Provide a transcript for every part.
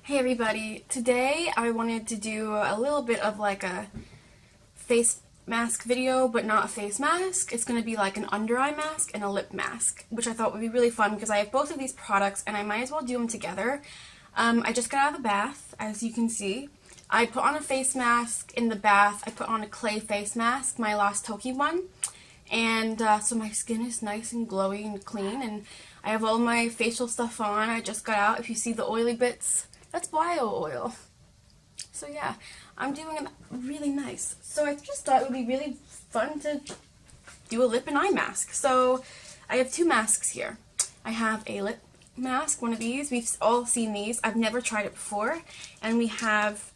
Hey everybody, today I wanted to do a little bit of like a face mask video, but not a face mask. It's going to be like an under eye mask and a lip mask, which I thought would be really fun because I have both of these products and I might as well do them together. I just got out of the bath, as you can see. I put on a face mask in the bath. I put on a clay face mask, my Lost Toki one. And so my skin is nice and glowy and clean, and I have all my facial stuff on. I just got out. If you see the oily bits, that's bio oil. So yeah, I'm doing it really nice. So I just thought it would be really fun to do a lip and eye mask. So I have two masks here. I have a lip mask, one of these. We've all seen these. I've never tried it before. And we have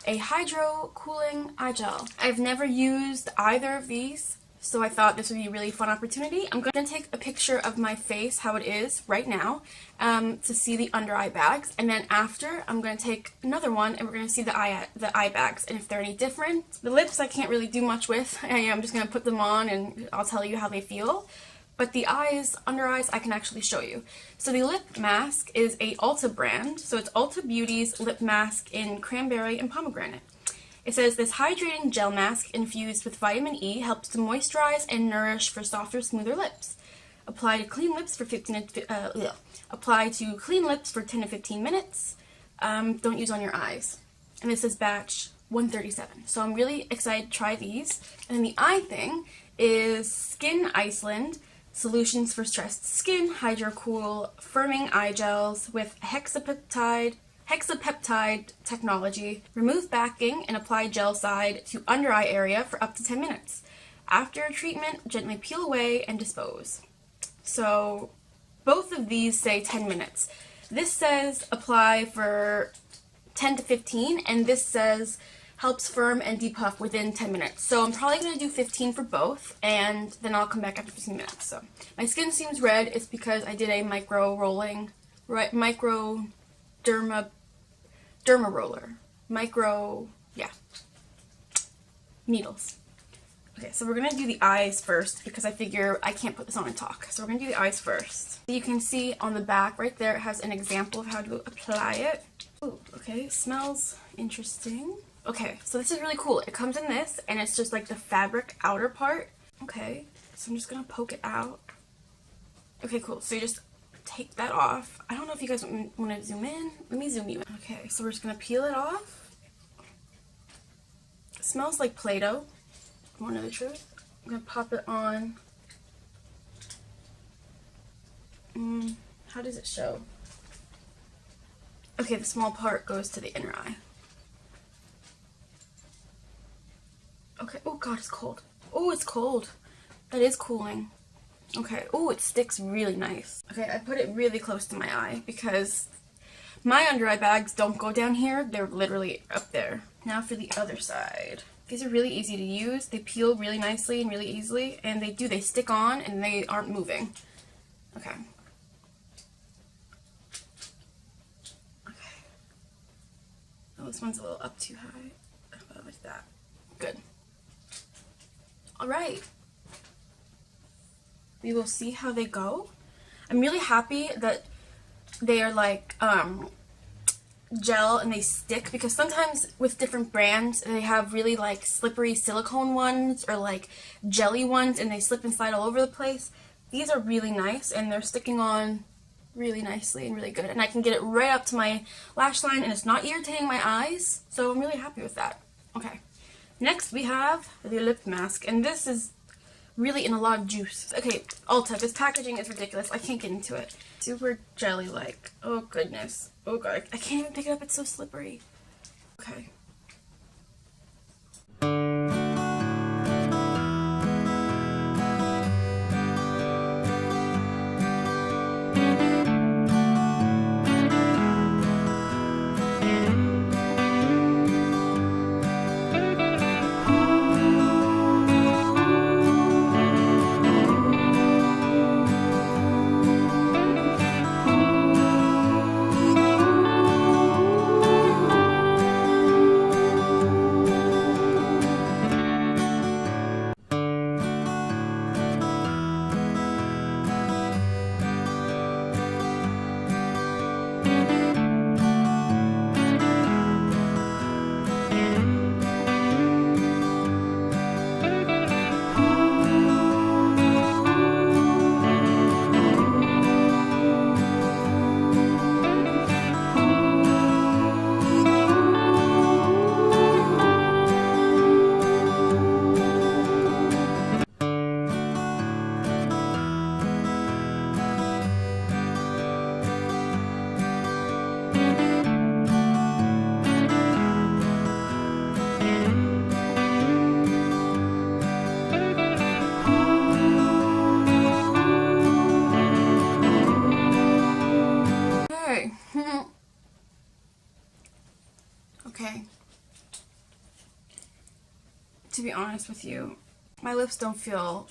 a hydro cooling eye gel. I've never used either of these, so I thought this would be a really fun opportunity. I'm going to take a picture of my face, how it is right now, to see the under eye bags. And then after, I'm going to take another one and we're going to see the eye bags and if they're any different. The lips I can't really do much with. I'm just going to put them on and I'll tell you how they feel. But the eyes, under eyes, I can actually show you. So the lip mask is a Ulta brand. So it's Ulta Beauty's lip mask in cranberry and pomegranate. It says, this hydrating gel mask infused with vitamin E helps to moisturize and nourish for softer, smoother lips. Apply to clean lips for 10 to 15 minutes. Don't use on your eyes. And this is batch 137. So I'm really excited to try these. And then the eye thing is Skyn Iceland Solutions for Stressed Skin Hydro Cool Firming Eye Gels with hexapeptide technology. Remove backing and apply gel side to under eye area for up to 10 minutes. After treatment, gently peel away and dispose. So both of these say 10 minutes. This says apply for 10 to 15 and this says helps firm and depuff within 10 minutes. So I'm probably going to do 15 for both and then I'll come back after 15 minutes. So my skin seems red. It's because I did a micro derma roller. Needles. Okay, so we're going to do the eyes first because I figure I can't put this on and talk. So we're going to do the eyes first. You can see on the back right there it has an example of how to apply it. Ooh, okay, smells interesting. Okay, so this is really cool. It comes in this and it's just like the fabric outer part. Okay, so I'm just going to poke it out. Okay, cool. So you just take that off. I don't know if you guys want to zoom in. Let me zoom you in. Okay, so we're just going to peel it off. It smells like Play-Doh. I want to know the truth. I'm going to pop it on. How does it show? Okay, the small part goes to the inner eye. Okay, oh god, it's cold. Oh, it's cold. That is cooling. Okay, oh, it sticks really nice. Okay, I put it really close to my eye because my under eye bags don't go down here. They're literally up there. Now for the other side. These are really easy to use. They peel really nicely and really easily, and they stick on and they aren't moving. Okay. Okay. Oh, this one's a little up too high. About like that. Good. Alright. We will see how they go. I'm really happy that they are like gel and they stick because sometimes with different brands they have really like slippery silicone ones or like jelly ones and they slip and slide all over the place. These are really nice and they're sticking on really nicely and really good, and I can get it right up to my lash line and it's not irritating my eyes, so I'm really happy with that. Okay, next we have the lip mask, and this is really in a lot of juice. Okay, Ulta, this packaging is ridiculous. I can't get into it. Super jelly-like. Oh goodness. Oh god, I can't even pick it up. It's so slippery. Okay. okay? To be honest with you, my lips don't feel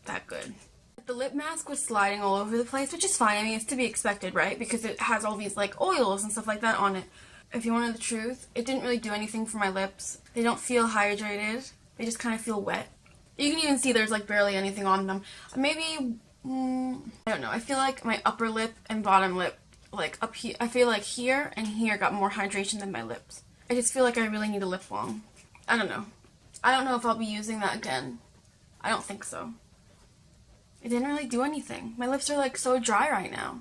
that good. The lip mask was sliding all over the place, which is fine. I mean, it's to be expected, right? Because it has all these, like, oils and stuff like that on it. If you want to know the truth, it didn't really do anything for my lips. They don't feel hydrated. They just kind of feel wet. You can even see there's, like, barely anything on them. Maybe, I don't know. I feel like my upper lip and bottom lip, like, up here, I feel like here and here got more hydration than my lips. I just feel like I really need a lip balm. I don't know. I don't know if I'll be using that again. I don't think so. It didn't really do anything. My lips are like so dry right now.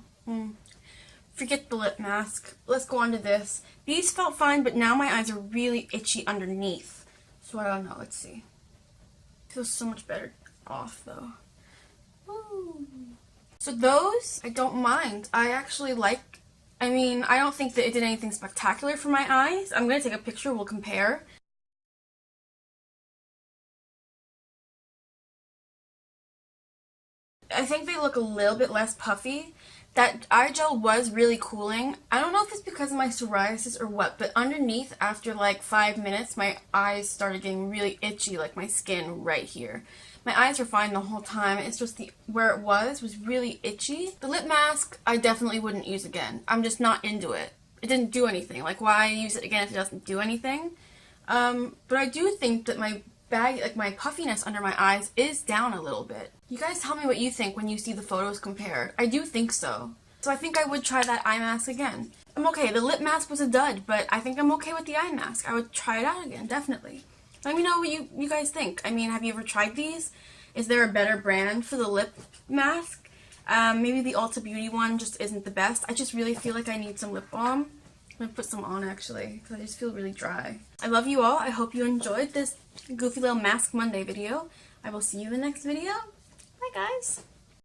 Forget the lip mask. Let's go on to this. These felt fine, but now my eyes are really itchy underneath. So I don't know. Let's see. Feels so much better off though. Woo. So those, I don't mind. I actually like, I mean, I don't think that it did anything spectacular for my eyes. I'm going to take a picture. We'll compare. I think they look a little bit less puffy. That eye gel was really cooling. I don't know if it's because of my psoriasis or what, but underneath, after like 5 minutes, my eyes started getting really itchy, like my skin right here. My eyes were fine the whole time. It's just where it was really itchy. The lip mask, I definitely wouldn't use again. I'm just not into it. It didn't do anything. Like, why use it again if it doesn't do anything? But I do think that my my puffiness under my eyes is down a little bit. You guys tell me what you think when you see the photos compared. I do think so. So I think I would try that eye mask again. I'm okay. The lip mask was a dud, but I think I'm okay with the eye mask. I would try it out again, definitely. Let me know what you guys think. I mean, have you ever tried these? Is there a better brand for the lip mask? Maybe the Ulta Beauty one just isn't the best. I just really feel like I need some lip balm. I'm going to put some on, actually, because I just feel really dry. I love you all. I hope you enjoyed this goofy little Mask Monday video. I will see you in the next video. Bye, guys.